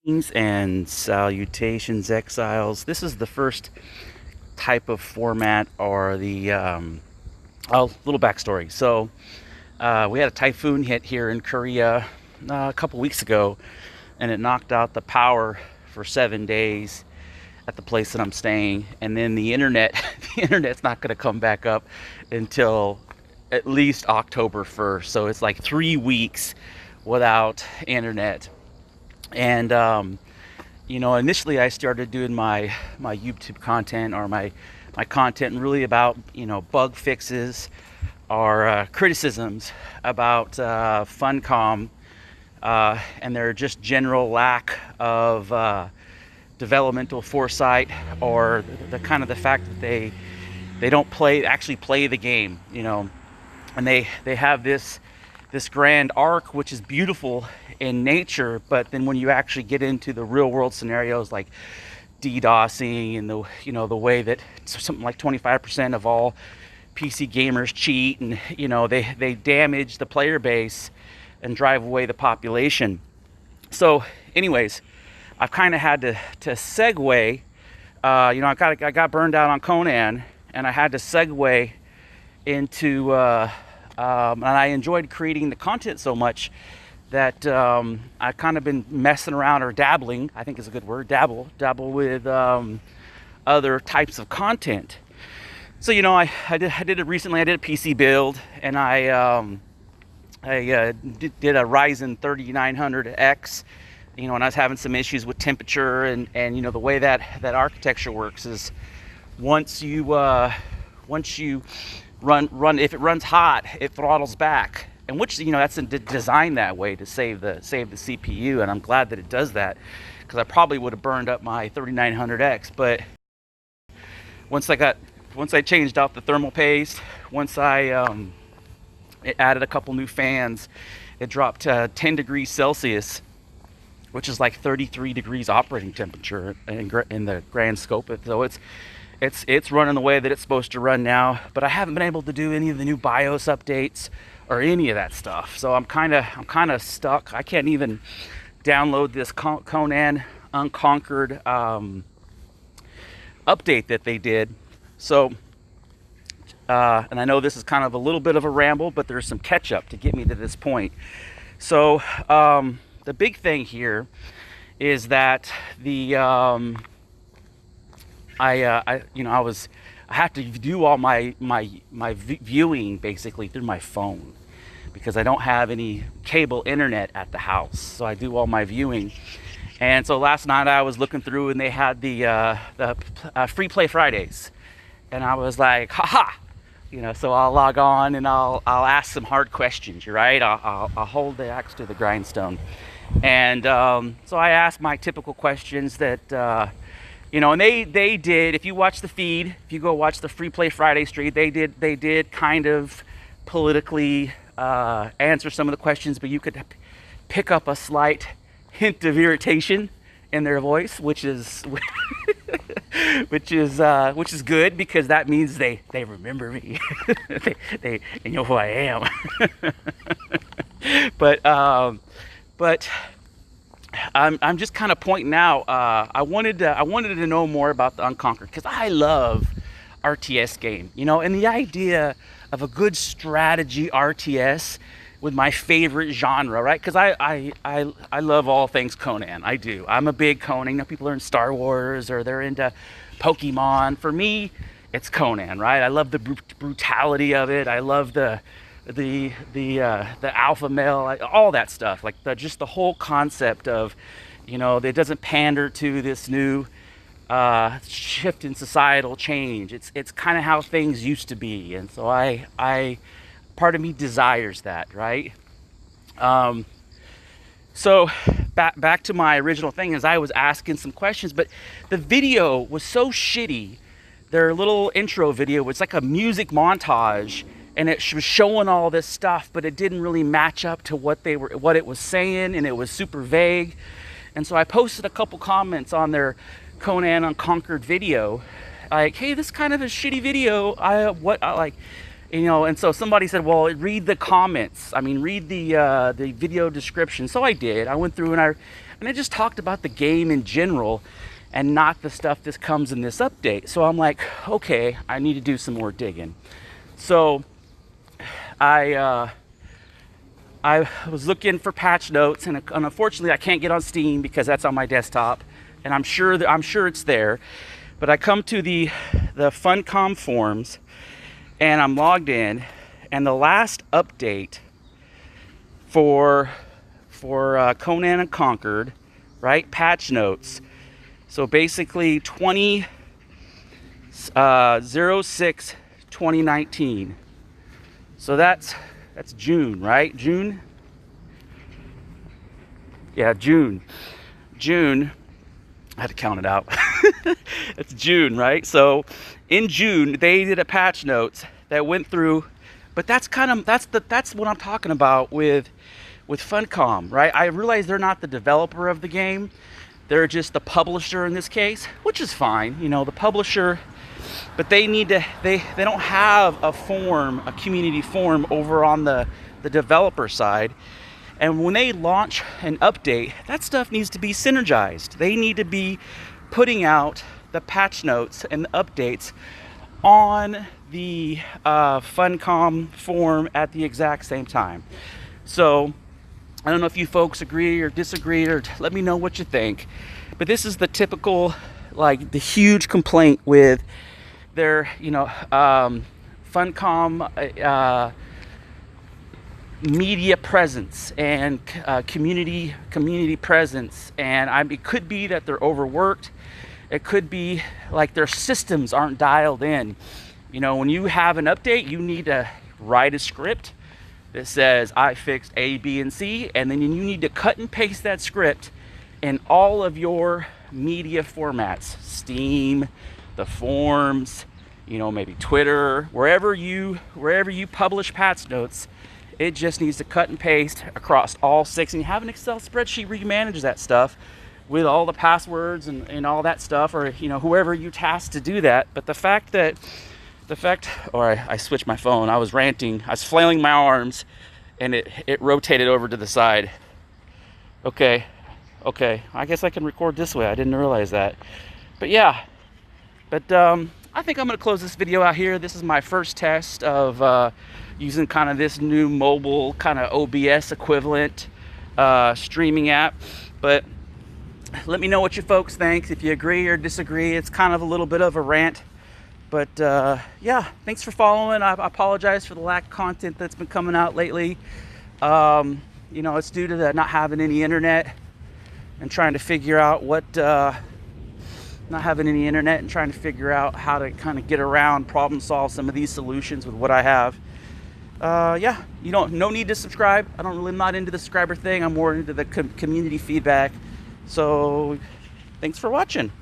Greetings and salutations, exiles. This is the first type of format, or the little backstory. So we had a typhoon hit here in Korea a couple weeks ago, and it knocked out the power for 7 days at the place that I'm staying. And then the internet, the internet's not going to come back up until at least October 1st. So it's like 3 weeks without internet. And initially I started doing my YouTube content, or my content really about bug fixes or criticisms about FunComm and their just general lack of developmental foresight, or the kind of the fact that they don't actually play the game, and they have this grand arc, which is beautiful in nature, but then when you actually get into the real world scenarios like DDoSing and the way that something like 25% of all PC gamers cheat, and they damage the player base and drive away the population. So anyways, I've kind of had to segue. I got burned out on Conan, and I had to segue into and I enjoyed creating the content so much that I've kind of been messing around, or dabbling, I think is a good word, dabble with other types of content. So I did it recently. I did a PC build, and I did a Ryzen 3900X. And I was having some issues with temperature, and the way that architecture works is once you run, if it runs hot, it throttles back, and which that's designed that way to save the CPU, and I'm glad that it does that, because I probably would have burned up my 3900X. But once I changed out the thermal paste, once I added a couple new fans, it dropped 10 degrees Celsius, which is like 33 degrees operating temperature in the grand scope. So it's running the way that it's supposed to run now, but I haven't been able to do any of the new BIOS updates or any of that stuff. So I'm kind of stuck. I can't even download this Conan Unconquered update that they did. So and I know this is kind of a little bit of a ramble, but there's some catch up to get me to this point. So the big thing here is that I have to do all my viewing basically through my phone, because I don't have any cable internet at the house. So I do all my viewing. And so last night I was looking through, and they had the free play Fridays, and I was like, haha, so I'll log on and I'll ask some hard questions, right? I'll hold the axe to the grindstone. And so I asked my typical questions that and they did. If you watch the feed, if you go watch the Free Play Friday stream, they did kind of politically answer some of the questions, but you could pick up a slight hint of irritation in their voice, which is which is good, because that means they remember me. they know who I am. But I'm just kind of pointing out. I wanted to know more about the Unconquered, because I love RTS game, and the idea of a good strategy RTS with my favorite genre, right? Because I love all things Conan. I do. I'm a big Conan. People are in Star Wars, or they're into Pokemon. For me, it's Conan, right? I love the brutality of it. I love the alpha male, all that stuff, like just the whole concept of it doesn't pander to this new shift in societal change. It's kind of how things used to be, and so I part of me desires that, right? So back to my original thing, as I was asking some questions, but the video was so shitty. Their little intro video was like a music montage, and it was showing all this stuff, but it didn't really match up to what it was saying, and it was super vague. And so I posted a couple comments on their Conan Unconquered video, like, hey, this is kind of a shitty video. And so somebody said, well, read the comments. Read the video description. So I did. I went through and and it just talked about the game in general and not the stuff that comes in this update. So I'm like, okay, I need to do some more digging. So I was looking for patch notes, and unfortunately I can't get on Steam because that's on my desktop, and I'm sure it's there. But I come to the FunComm forums, and I'm logged in, and the last update for Conan and Conquered, right? Patch notes. So basically 06/2019. So that's June, right? June? Yeah, June. I had to count it out. It's June, right? So in June they did a patch notes that went through, but that's what I'm talking about with FunComm, right? I realize they're not the developer of the game. They're just the publisher in this case, which is fine, you know, the publisher, but they don't have a community forum over on the developer side. And when they launch an update, that stuff needs to be synergized. They need to be putting out the patch notes and the updates on the FunComm forum at the exact same time. So I don't know if you folks agree or disagree, or let me know what you think. But this is the typical, like, the huge complaint with their, you know, FunComm media presence and community presence. And it could be that they're overworked. It could be like their systems aren't dialed in. You know, when you have an update, you need to write a script that says I fixed A, B, and C, and then you need to cut and paste that script in all of your media formats, Steam, the forums, you know, maybe Twitter, wherever you publish patch notes. It just needs to cut and paste across all 6, and you have an Excel spreadsheet where you manage that stuff with all the passwords and all that stuff, or, you know, whoever you task to do that. But I switched my phone. I was ranting. I was flailing my arms, and it rotated over to the side. Okay. I guess I can record this way. I didn't realize that. But yeah. I think I'm going to close this video out here. This is my first test of using kind of this new mobile kind of OBS equivalent streaming app. But let me know what you folks think. If you agree or disagree, it's kind of a little bit of a rant. But yeah, thanks for following. I apologize for the lack of content that's been coming out lately. You know, it's due to not having any internet and trying to figure out how to kind of get around, problem solve some of these solutions with what I have. Yeah, no need to subscribe. I'm not into the subscriber thing. I'm more into the community feedback. So thanks for watching.